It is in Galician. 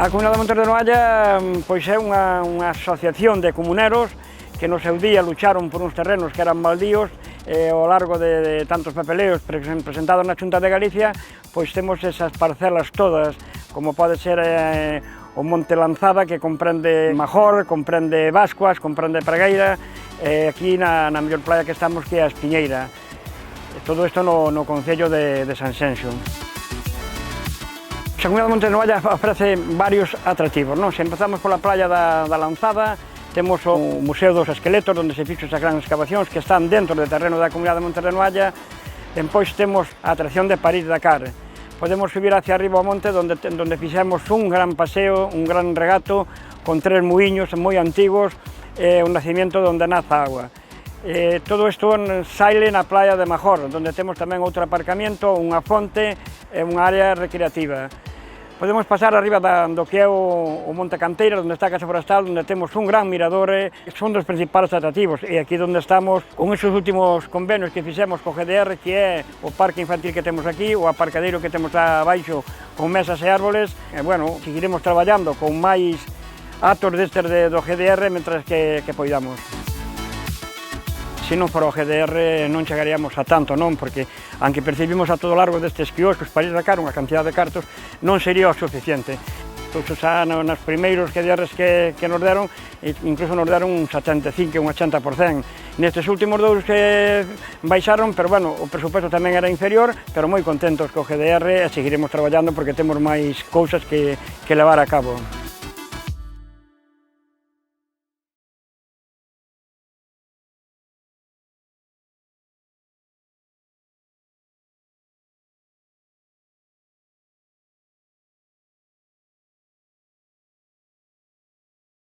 A Comunidade de Montes de Noalla pois é unha asociación de comuneros que no seu día lucharon por uns terrenos que eran baldíos ao largo de tantos papeleos presentados na Xunta de Galicia, pois temos esas parcelas todas, como pode ser o Monte Lanzada, que comprende Major, comprende Bascuas, comprende Pragueira, aquí na mellor playa que estamos, que é a Espiñeira. Todo isto no concello de Sanxenxo. A Comunidade de Montes de Noalla ofrece varios atractivos, non? Se empezamos pola playa da Lanzada, temos o Museo dos Esqueletos, onde se fixo esas grandes excavacións que están dentro do terreno da Comunidade de Montes de Noalla. Depois temos a atracción de París-Dakar. Podemos subir hacia arriba ao monte, onde fixemos un gran paseo, un gran regato, con 3 muiños moi antigos, o nacimiento onde nace a agua. Todo isto saile na playa de Major, onde temos tamén outro aparcamiento, unha fonte e unha área recreativa. Podemos pasar arriba do que é o Monte Canteira, onde está a Casa Forestal, onde temos un gran mirador, son dos principais atractivos, e aquí onde estamos, con esos últimos convenios que fixemos co GDR, que é o parque infantil que temos aquí, o aparcadeiro que temos abaixo con mesas e árboles, bueno, seguiremos traballando con máis actos destes do GDR mentras que poidamos. Se non fora o GDR non chegaríamos a tanto, non? Porque, aunque percibimos a todo o largo destes quioscos París-Dakar unha cantidad de cartos, non sería o suficiente. Incluso xa nos primeiros GDRs que nos deron, incluso nos deron un 75, un 80%. Nestes últimos dous que baixaron, pero bueno, o presupuesto tamén era inferior, pero moi contentos co GDR e seguiremos traballando porque temos máis cousas que levar a cabo.